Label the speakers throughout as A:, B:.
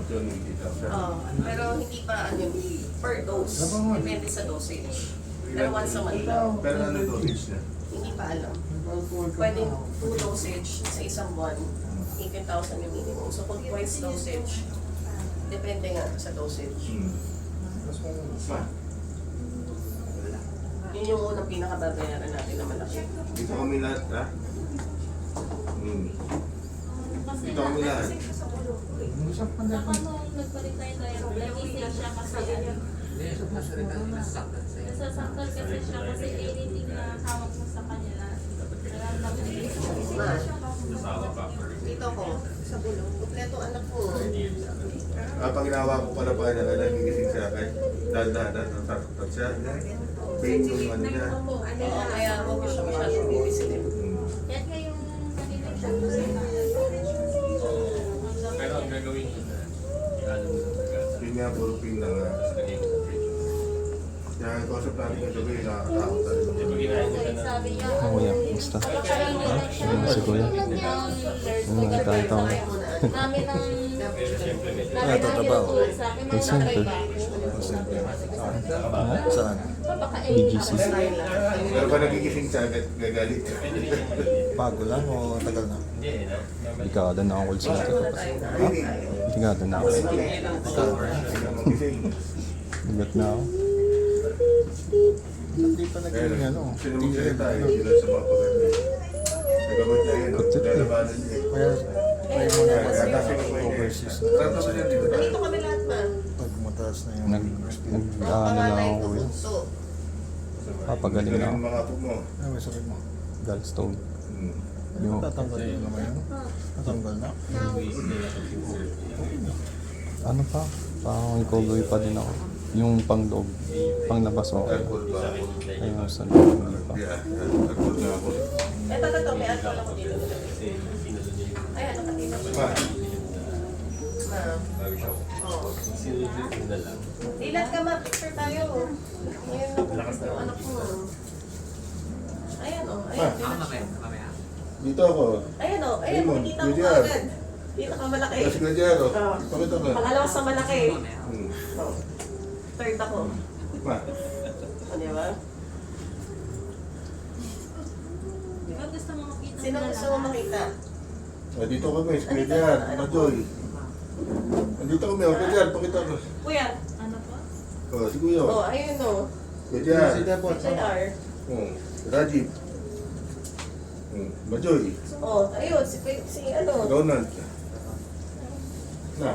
A: yun, hindi ka.
B: Pero hindi pa ano yun, per dose. Depende sa dosage. Pero once a month lang.
A: Pero ano yung dosage niya?
B: Hindi pa alam. Pwede 2 dosage sa isang buwan. 18,000 yung minimum. So kung twice dosage, depende nga sa dosage. Yun yung unang pinakababayaran natin na malaki.
A: Dito kami lahat, ha? Dito kami lahat.
C: Saka nung nagpalit tayo tayo, nagising siya kasi nasasaktan kasi siya kasi anything na hawak mo sa kanya na nararamdaman
B: Dito ko, sa bulong. Kompleto anak ko.
A: Pag ginawa ko pala pa niya, nagigising siya kahit dahan-dahan, natatakot siya. Pain yung ano niya.
B: Oo, kaya huwag ko siya masyadong bibisilin.
C: yan nga yung kanina siya
D: Pero ang gagawin ko na, i-ano mo na agad.
A: Yun nga, puro pain lang. Kaya ang kausap natin yung gabi, nakakatakot tayo.
D: Di ba ginahin ko na
C: sabi niya
E: Kuya, kumusta? Ayun si Kuya. Ayun, nakita ko.
C: namin ang
D: siyempre may
C: namin ang
E: tatrabaho.
C: yung sa akin mga
E: Example.
C: trabaho.
E: Saan?
C: Baka
E: BGC.
A: Pero ba nagigising siya agad gagalit?
E: Bago lang o tagal na?
D: Hindi eh, no?
E: Dekada na ako call center.
A: Hindi.
E: Dekada na ako.
A: Magising.
E: Bigat na ako. Hindi pa naging ano.
A: Sino magsalita eh, sila sa mga pagkakas. Nagamot niya yun, lalabanan niya.
E: Kaya try mo na overseas na.
A: Sarap naman yan, di ba?
B: Dito kami lahat man.
E: Pag mataas na yung nag-ano lang ako kuya. Papagaling na ako.
A: Galing mga apo mo.
E: Ano may sakit mo? Gallstone. Yung tatanggal na naman yun. Tatanggal na. Ano pa? Parang recovery pa din ako. Yung pang-loob, pang-labas ako.
A: Alcohol ba?
E: Ayun sa loob, hindi pa.
A: Yeah, alcohol na ako.
B: Ito, may alcohol ako dito.
D: Kasi sinalo niya yung
B: Ayan, nakatira.
A: Ma,
D: bago siya.
B: Oo.
D: Sinunod yun na lang.
B: Ilan ka ma-picture tayo. Ngayon nakukas yung anak mo. Ayan o, ayan.
A: dito ako.
B: Ayan o, ayan,
A: Raymond,
B: makikita mo
A: Julian.
B: agad. Dito ka malaki.
A: Kasi Gladiaro,
B: Oo.
A: pakita ka.
B: Pangalawa sa malaki.
A: Hmm.
B: Oh. Third ako.
A: Ma,
B: O, di ba?
C: Di ba gusto mo makita
B: Sino gusto mo makita?
A: dito kami, si Gladiar, Madoy. Andito kami, o Gladiar, pakita ko.
B: Kuya.
C: ano po?
A: Oh, si Kuya.
B: Oh, ayun o.
A: Gladiar.
B: HIR.
A: Rajiv. Majoy.
B: Oh, ayun, si ano.
A: Donald. Na.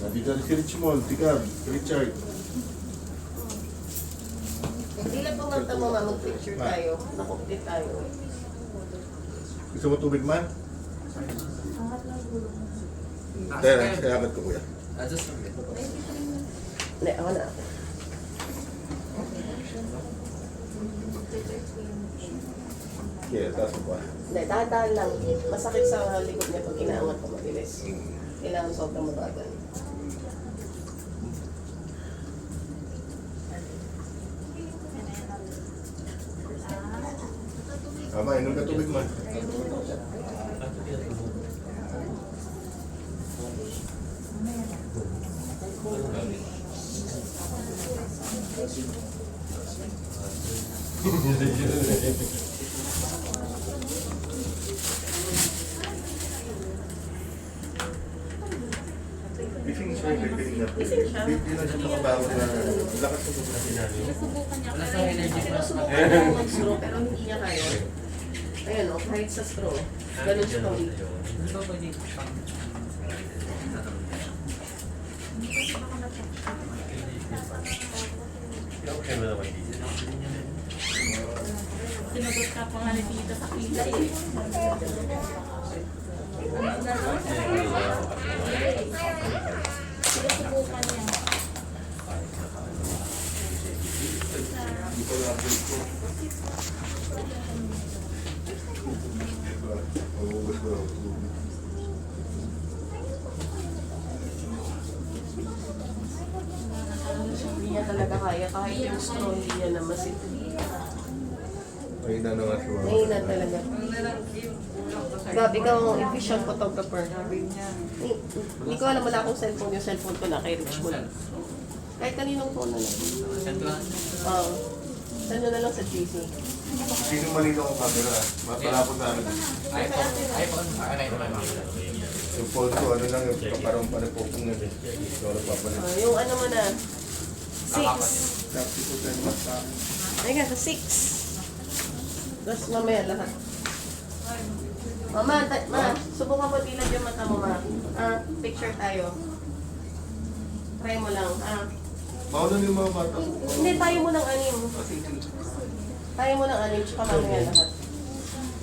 A: Nandito rin si Richmond, Tigab, Richard.
B: Ilan po mata mo mag-picture tayo? Nakumplit tayo.
A: Gusto mo tubig man?
C: Angat lang gulo.
A: Kaya agad ko kuya.
B: Hindi, ako na.
A: Kaya, taas mo pa.
B: Hindi, dahan-dahan lang. Masakit sa likod niya pag inaangat ko mabilis. Kailangan sobrang mabagal.
A: Tama, inom ka tubig man. Gising siya, nagpiling na.
B: Gising siya?
A: Hindi na siya nakabago na lakas ng tubig na sinali.
C: Nasubukan niya pero
B: Sinusubukan niya mag-straw pero hindi niya kaya. Ayan o, kahit sa straw. Ganun siya kami.
D: Kaya mo naman dito.
C: sinagot ka pa nga ni Tita sa kita eh. Ano na lang? Sinusubukan niya.
A: Hindi ko na-update ko. Magugas ko lang.
B: Hindi niya talaga kaya. Kahit yung straw, hindi niya naman.
A: May nanawa si Mama.
B: Mahina talaga. Gabi ka ang efficient photographer. Hindi ko alam, wala akong cellphone. Yung cellphone ko na kay Rich mo lang. Kahit kaninong phone na lang. Oo. Send nyo na lang sa GC.
A: Sino malinaw ang camera? Mapalapot sa amin. Yung phone ko, ano lang, yung parang panagpupong na din. So, ano papalit.
B: Yung ano mo na, 6.
A: Tapos ito tayo mas sa amin.
B: Ay nga, sa 6. Tapos mamaya lahat. Mama, subukan mo dilad yung mata mo, ma. Picture tayo. Try mo lang,
A: Mauna na yung mga bata.
B: Hindi, tayo mo ng anim. Tayo mo ng anim, tsaka mamaya lahat.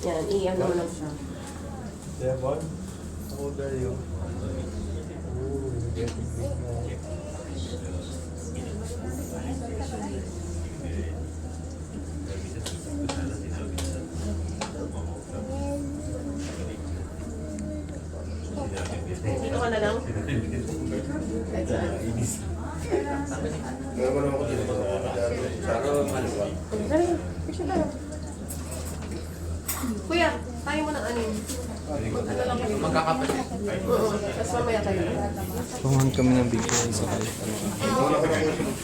B: Yan, iyan mo lang siya.
A: Devon, how old are you? Oh, getting big now.
B: Dito ka na lang. Kahit saan.
A: Meron mo naman ko dito mga pagkakaro. Saro, ano ba?
B: Dali, picture tayo. Kuya, tayo mo ng anim. Ano lang yun?
D: Magkakapatid.
B: Oo, tapos mamaya tayo.
E: Pangahan kami ng video sa kalit.
A: Wala ka naman.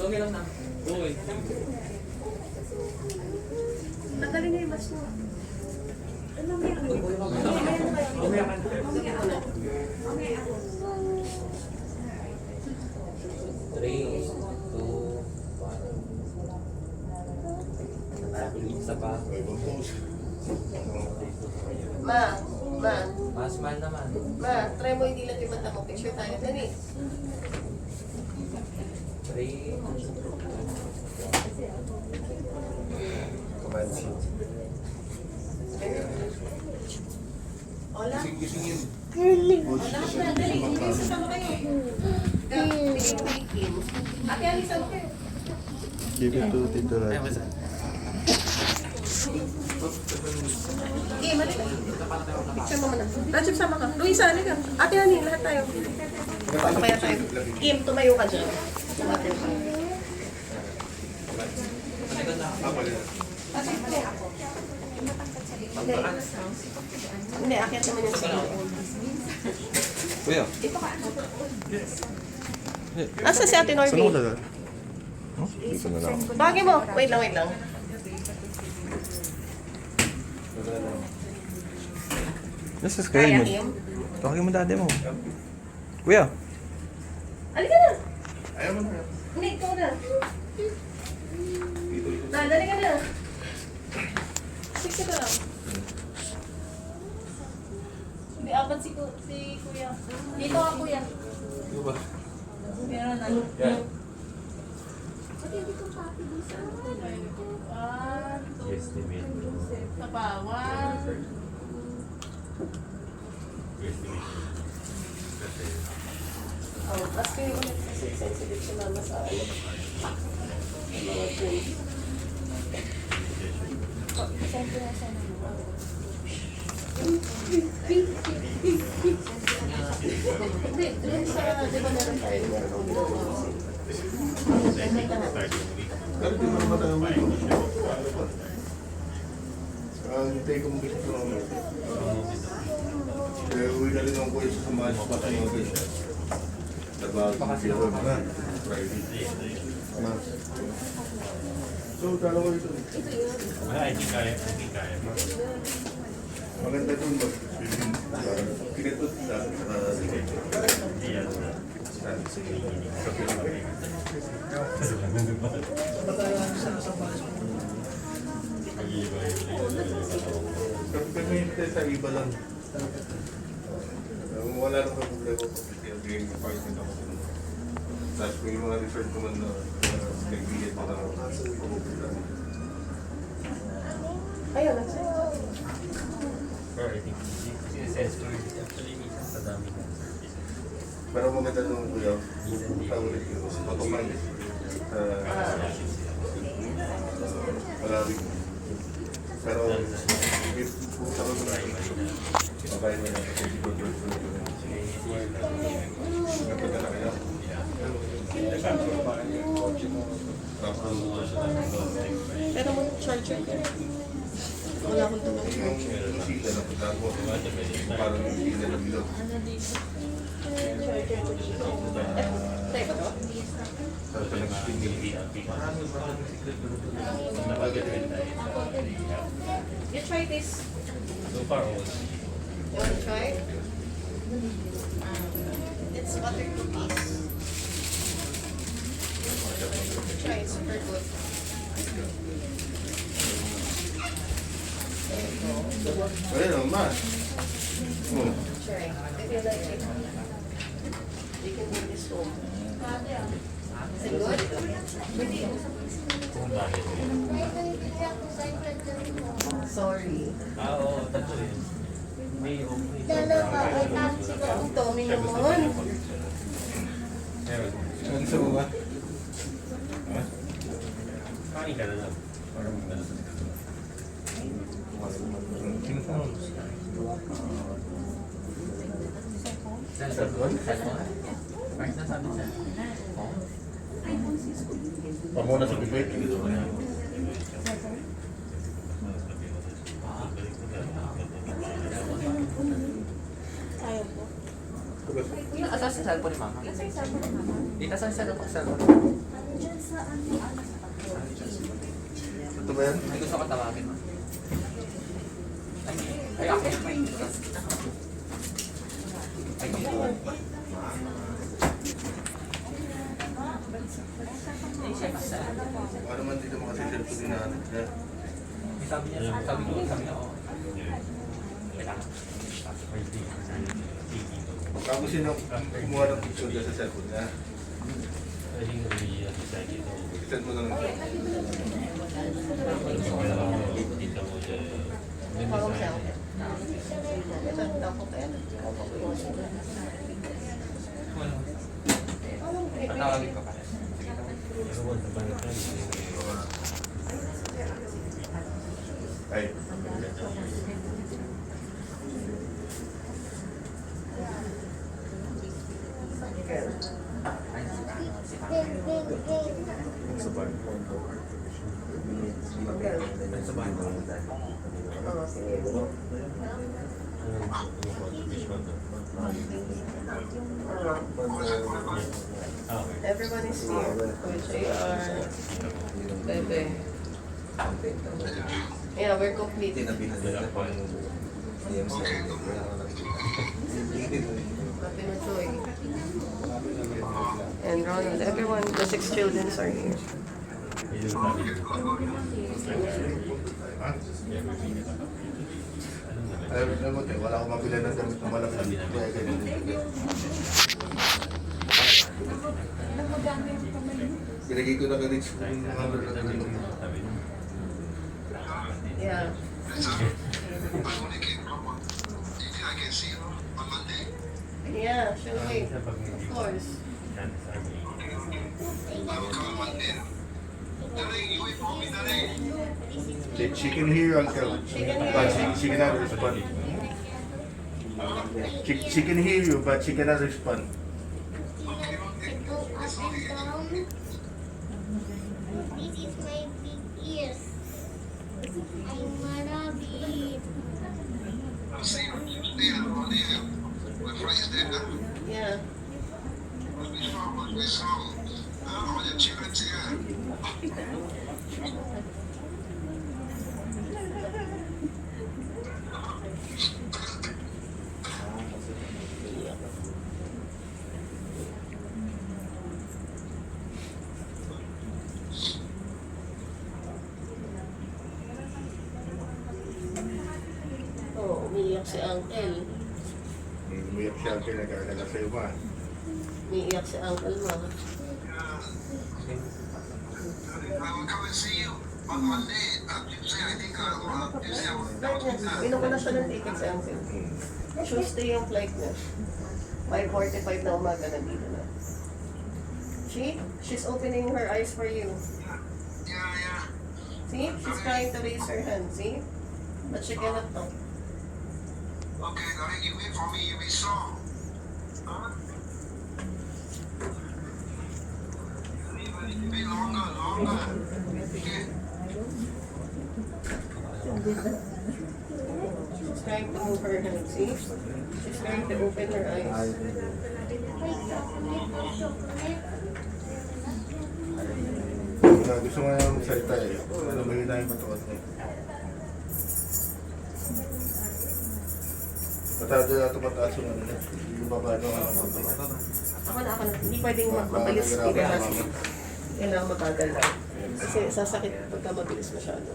D: So, okay lang na. Okay.
B: Tanggalin niyo yung mask mo.
D: Isa pa.
B: Ma,
D: Mas man naman.
B: try mo hindi lang yung mata mo. Picture tayo. Dali.
D: 3.
A: Kamansi.
B: Hola.
A: Gisingin.
B: Hola, dali. Hindi sasama kayo. Pilipikin. Ate, alisan kayo.
E: Give it to Tito Rai.
B: Mali. Picture mo muna. Rachel, sama ka. Luisa, halika. Ate, honey, lahat tayo. Kaya tayo. Tumayo ka dyan. Tumayo ka. Hindi, akyat naman yung sila.
E: Kuya,
B: Asa si Ate
E: saan ako
B: Norby?
E: dagat? Huh? Dito na lang.
B: Bagay mo. Wait lang.
E: Yes, is
B: Kaya,
E: kayo mo.
B: Kim?
E: Tawagin mo dati mo. Kuya,
B: Halika na.
A: Ayaw mo na.
B: Hindi, ikaw na. Dali ka na. Siksi ka lang.
C: Hindi, apat si Kuya. Dito ka, Kuya. Meron na. Pati dito papi dito. 1, 2, tapawan.
B: Ask ko yung ulit kasi sensitive si mama sa ano. Mga twins.
C: Siyempre na siya naman.
B: Hindi, dun sa, di ba meron tayo meron ginagawa.
A: Pero di mo naman tayo uwi. Hintay kong gusto ko naman. Kaya uwi na rin ang kuya sa samahan pa sa mga guys. Trabaho pa kasi ako mga Friday. So, talo ko ito.
D: I think kaya.
A: Maganda dun ba? Kinatot sa Kami sa iba lang. Wala nang problema ko kasi yung game apartment ako. Tapos kung yung mga resort ko man na nag-iit pa lang ako.
B: Ayun, nagsayo.
A: Pero maganda nung kuya, tawag ulit yung patuman. Malawig. Pero, if pupunta ko sa sabay mo na kasi napadala kayo.
B: Pero mag-charger ka. Wala akong tulong
A: Yung
B: charger.
A: sila na punta ko, parang yung sila na bilog.
B: Tayo ba ito?
A: Tapos nag-spin
B: You try this.
D: So far, all.
B: You want to try? It's butter cookies. Try, it's super good.
A: Ayun naman. Oh.
B: Try. If you like it, you can bring this home. Is it good? Sorry.
D: Ah, oo, tatlo yun. May okay.
B: Ang tummy naman.
D: Meron.
A: Ang suwa.
D: Kain ka na lang.
A: Pamuna sa bibig.
C: Ayaw po.
F: Asan sa cellphone ni Mama?
C: Kasi sabi ng mama,
F: Dito sa cellphone.
C: andyan sa ano.
A: Ito ba yan?
F: May gusto ko tawagin mo. Ay, ako. Ay,
A: Ano man dito makasisip ko din na ano.
F: sabi niya, oo.
A: Kako sino kumuha ng picture dyan sa cellphone niya. Send mo na lang.
B: Pagong siya. Ito, tapos yan.
F: Patawagin ko pa.
A: Ay.
B: Oo, sige. Everyone is here. With JR, Bebe. Yeah, we're complete. Mapinochoy. And Ronald. Everyone, the 6 children are here.
A: Alam mo tayo, wala akong mabila ng damit na malaki. Kaya ganyan din. Pinagay ko na ka-reach ko yung number na ganito.
B: Yeah. Yeah, she'll wait. Of course.
A: She can hear you, Uncle.
B: She can hear
A: But
B: you.
A: she cannot respond. She can hear you, but she cannot respond.
G: This is my big ears. I'm Marabi.
B: Yeah. Oh, umiiyak si Uncle.
A: Umiyak siya ang pinag-aalala sa'yo ba?
B: Umiiyak si Uncle mo. Inom ko na siya ng ticket si Uncle. Tuesday yung flight niya. 5:45 na umaga nandito na. She's opening her eyes for you. See? She's trying to raise her hand, see? But she cannot talk.
H: Okay, now you wait for me, you be strong. Huh? Be longer. Okay.
B: She's trying to move her hand, see? She's trying to open her eyes.
A: Gusto mo na magsalita eh. Ano ba yun na yung patuot mo? Mataas yung ano. Yung baba no.
B: Ako na. Hindi pwedeng mabilis i-relax. Kailangan mabagal lang. Kasi sasakit pagka mabilis masyado.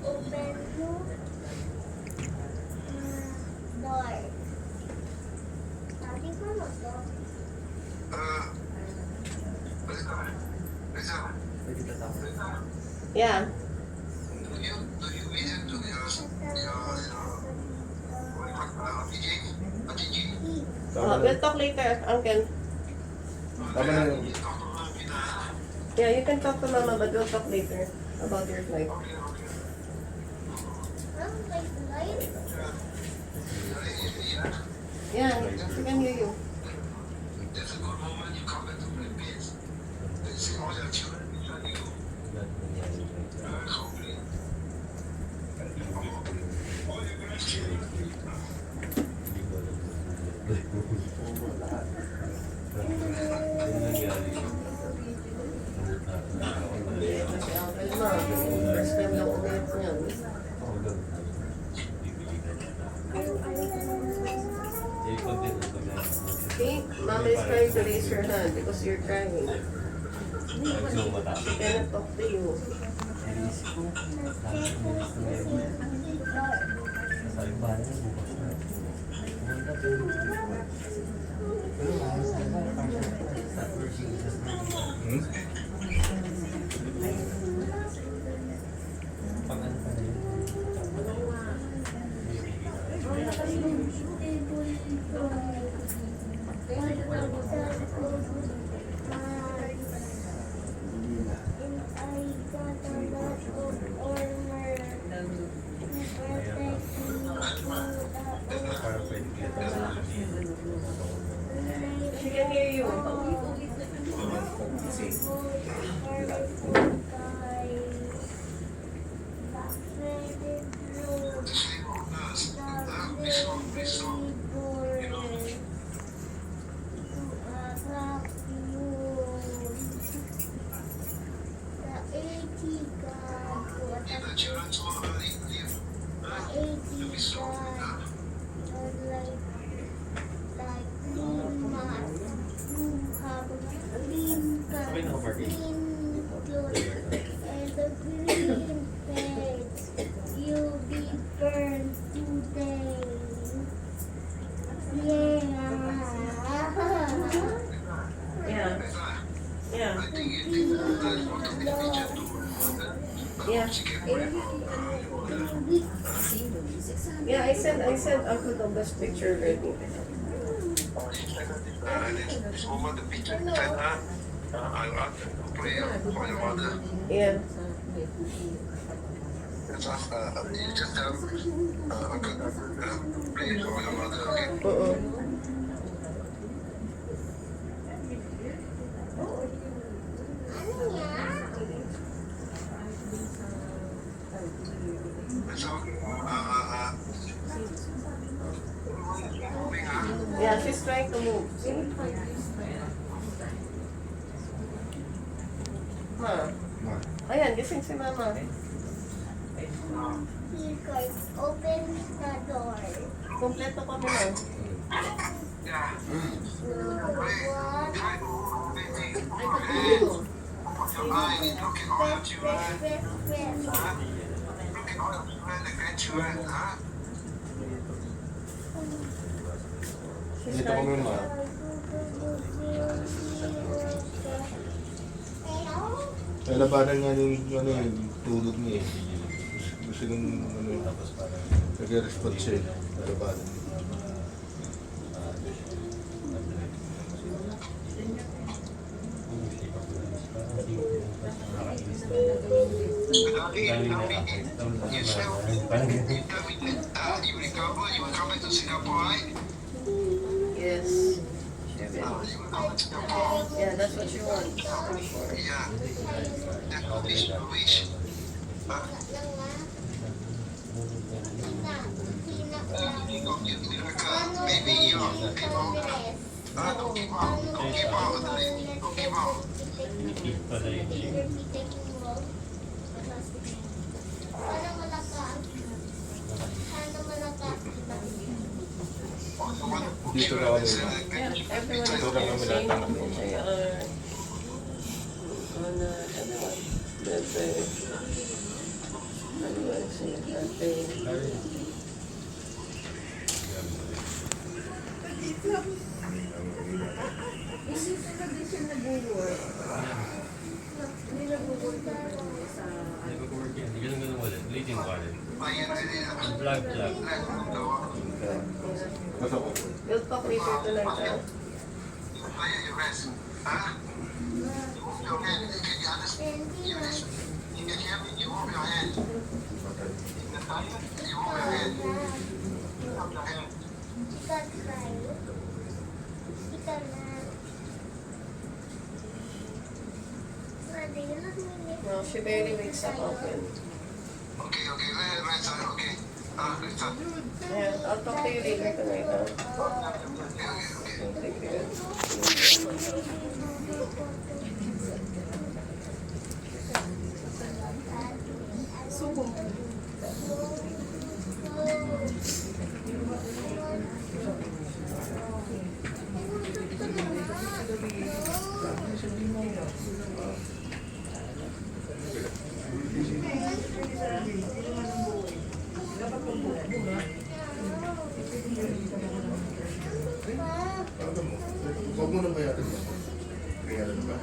G: Open door. Sabi ko mo to.
B: Yeah.
H: Do you listen to your
B: We'll talk later, Uncle.
A: Tama na yun.
B: Yeah, you can talk to Mama, but we'll talk later about your flight. Yeah, she can hear you.
H: There's a good moment you come back to the base. They see all your children beside you. Hopefully. All your grandchildren.
B: Kasi Uncle Ma, first time lang ulit niyan. See, Mama is trying to raise her hand because you're crying. She cannot talk to you. She can hear you.
G: You'll be burned today.
B: Yeah. Yeah. Yeah. Yeah, I sent Uncle the best picture already.
H: Over the picture, I want to pray for your mother.
B: Yeah.
H: You just tell Uncle, pray for your mother, okay? So,
B: Yeah, she's trying to move. See? Ma. Ayan, gising si Mama.
G: You guys open the door.
B: Kompleto kami na.
H: yeah.
G: What?
H: Your eye is looking all your children.
G: Press.
H: Looking all your children, the grandchildren, huh?
B: She's
A: Dito
B: trying
A: kami
B: to...
A: ma. Kaya labanan nga yung tulog niya eh. Gusto nung nag-respond siya eh. Labanan.
H: You recover, you will come back to Singapore, right?
B: Yes.
H: You will come to Singapore.
B: Yeah, that's what you want. I'm sure.
H: Yeah. That's what we wish. Maybe you don't give up. Don't give up. Don't give up. Don't give up.
A: Dito na kami.
B: Yeah, everyone is
A: Ito lang kami
B: dancing.
A: lahat ng ano.
B: JR. Everyone. Bebe. Everyone is in cafe.
C: Hindi talaga siya nag-work. Hindi nag-work sa
D: Nag-work yan. Ganun wala. Leading wala.
H: Ayun,
D: Vlog.
A: Pasok.
B: We'll talk later tonight, ah.
H: you rest. Huh? You move your hand. Can you understand? You rest. You can hear me? You move your hand. You move your hand. You move your hand.
B: No, she barely wakes up often.
H: Okay, right side, okay. Right side.
B: Yeah, I'll talk to you later tonight, ah. Thank you.
A: Huwag mo na ba yatin ba? Kaya na ba?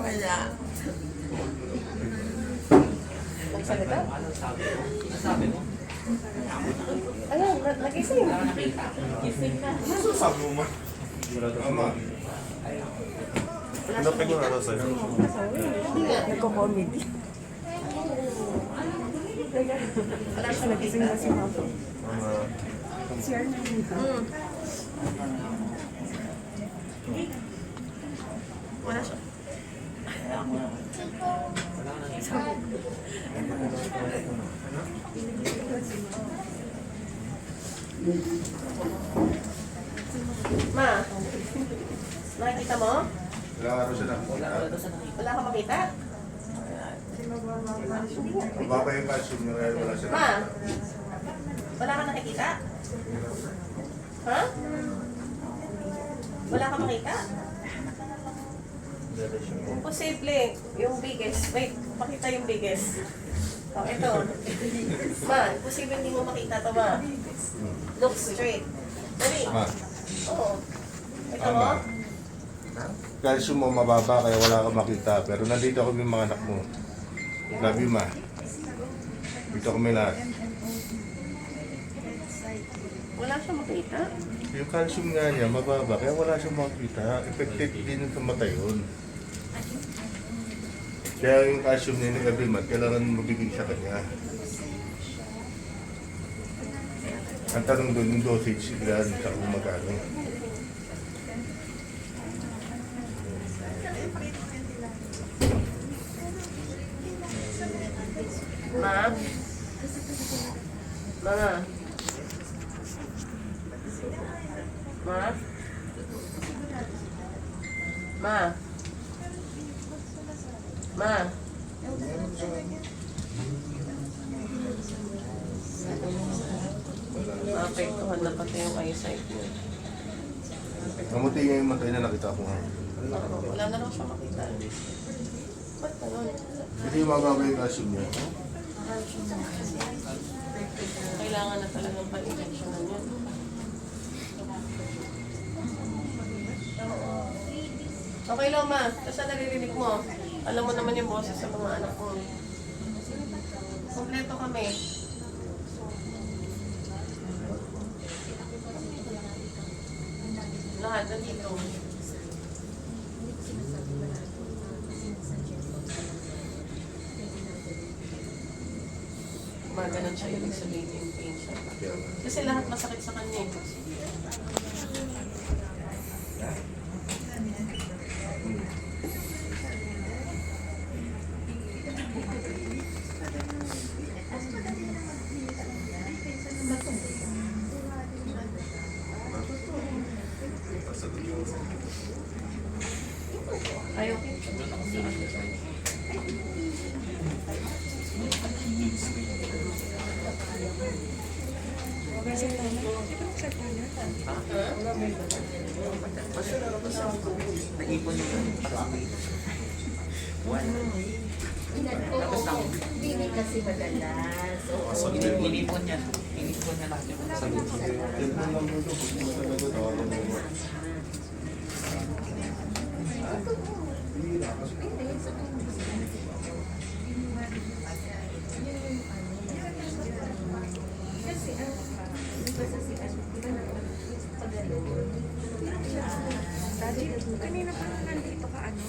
B: Wala. Nagsalita?
F: Anong sabi mo? Ano sabi mo?
B: Ayan, nagising.
C: gising na.
A: Ano sabi mo ma? Ama. Pinapin ko na sa'yo.
B: Hindi nga.
C: Nagko-comedy.
B: Wala siya nagising na si Mama. Wala siya. Ma, nakikita mo?
A: Ilang araw siya na.
B: Wala ka makita?
A: Mababa yung calcium niya kaya wala siya na.
B: Ma, wala ka nakikita? Ha? Wala ka makita? Imposible. Yung biggest. Wait, pakita yung biggest. Oh, ito. Ma, imposible hindi mo makita to, ma. Look straight. Dali.
A: Ma,
B: Oo. Ito mo?
A: ama. Calcium mo mababa kaya wala ka makita. Pero nandito kami mga anak mo. Love you, ma. Dito kami lahat.
B: Wala siya makita.
A: Yung calcium nga niya mababa kaya wala siyang makita. Effective din sa mata yun. Kaya yung calcium niya ni Gabriel, kailangan mabigay sa kanya. Ang tanong doon yung dosage ilan sa kung magkano.
B: Ma? Ma? Ma? Ma? Ma? Maapektuhan na pati yung eyesight niya.
A: Mamuti nga yung mata na nakita ko nga.
B: Wala na lang siya makita. Ba't ganun?
A: Hindi mababa yung calcium niya.
B: Kailangan na talagang pa-injectionan yun. Okay lang, ma. Basta naririnig mo. Alam mo naman yung boses sa mga anak mo. Kompleto kami. Lahat nandito. ganun siya, ibig sabihin yung pain siya. Kasi lahat masakit sa kanya eh. Ayaw.
F: Naipon yung
C: Hindi kasi madalas. Oo.
F: inipon niya. Inipon niya lahat yung
A: Telephone lang mo ito. Kung hindi mo talaga, tawagan mo.
I: Daddy, kanina pa nandito ka ano?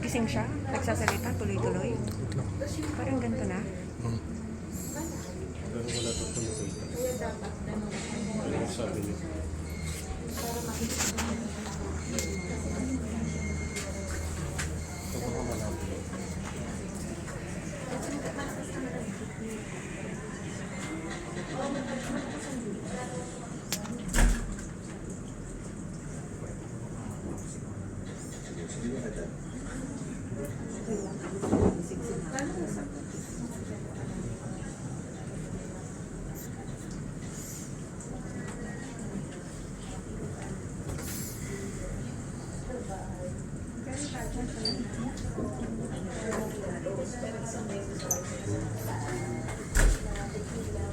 I: Gising siya? Nagsasalita tuloy-tuloy? Parang ganito na?
A: Pero wala ito ito nakita. Ano ang sabi niyo? Ito baka malabo.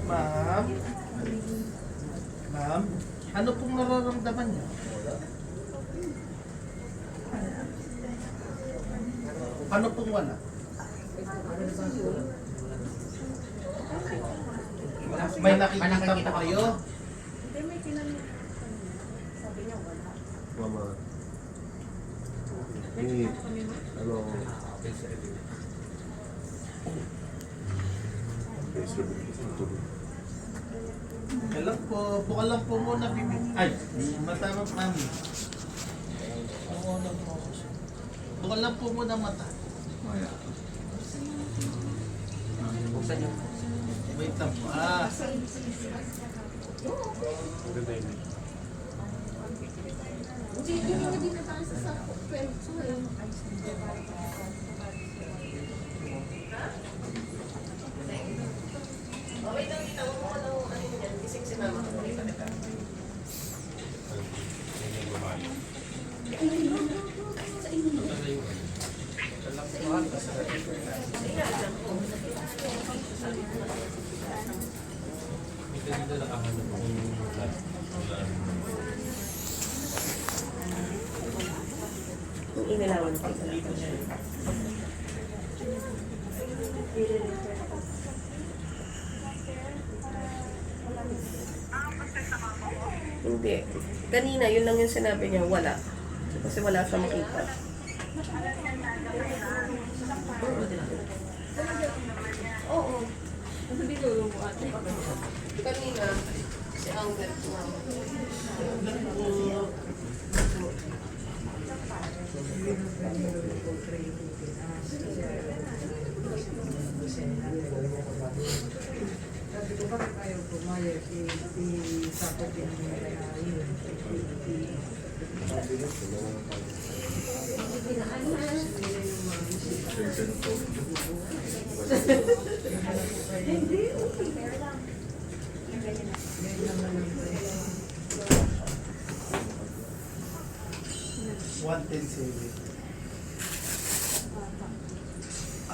J: Ma'am? Ma'am? Ano pong nararamdaman niyo? Ano pong wala? May nakikita po kayo?
A: Mama. Ini, ano?
J: Alam po, bukal lang po muna bibig. Ay, mata mo, mami. Bukal lang po muna mata.
F: buksan niyo.
J: Wait lang po. Ah,
B: Oh, wait lang, kita mo kung ano yan. Gising si mama. Wait lang, teka. Yung inilawan ko. Hindi. Kanina, yun lang yung sinabi niya, wala. Kasi wala siya makita. Oo. Kanina, si Albert mama.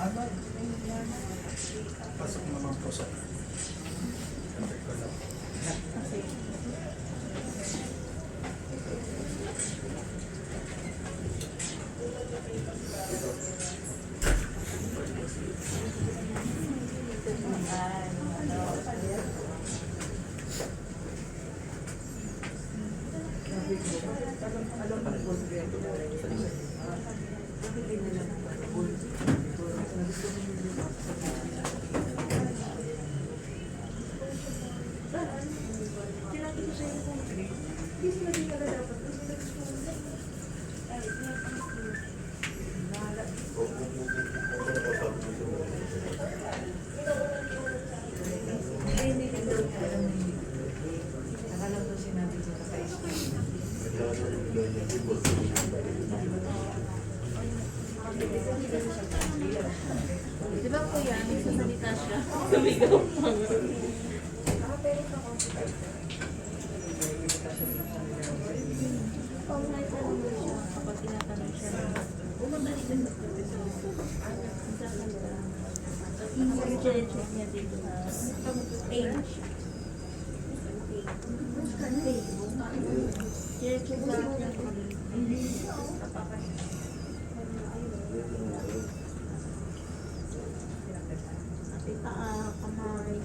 J: ano? Pasok naman po sa...
C: Di ba kuya, nagsasalita siya? Pag may tanong siya, kapag tinatanong siya, bumabalik din sa check niya dito sa page. Check kamay.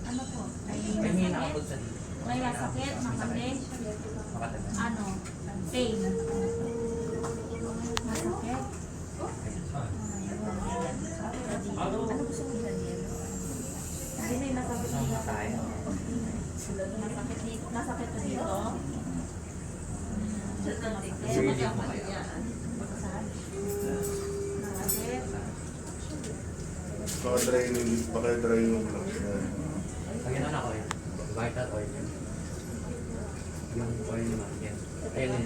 C: Ano po?
F: May hinaabot sa dito.
C: May masakit, makapit.
F: Makatagal.
C: Ano? Pain. Masakit. Ano gusto mo dito? Hindi na yung nasakit dito.
F: Tayo.
C: Nasakit dito. Nasakit na dito.
F: Really mo kaya.
C: Nasakit.
A: Baka dry yung lang siya.
D: Pag yan ako eh, vital oil. Yung oil naman, yan. Ayun,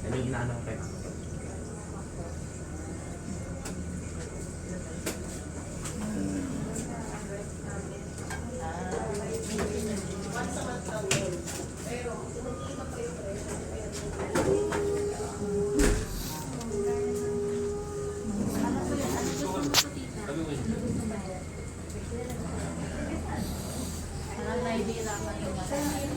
D: yan yung inaano ko kayo.
C: Parang naibiraman yung masakit.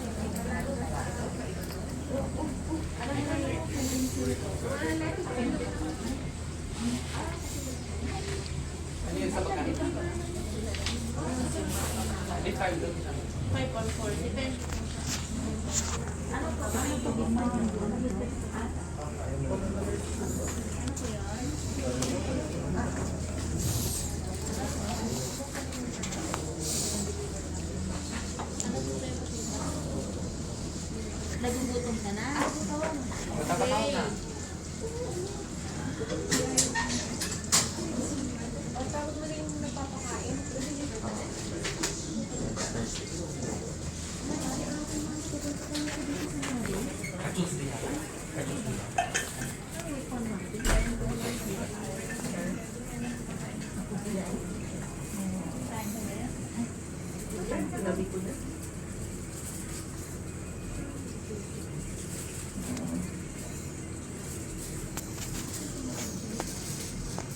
F: Ano yun sa pagkain? Hindi, 5 doon.
C: 5 or 4. Depende. Ano po? Ano po? Nagugutom ka na?
F: Matapataw na. Kachus din yan. Kachus din yan.
B: Gabi ko na.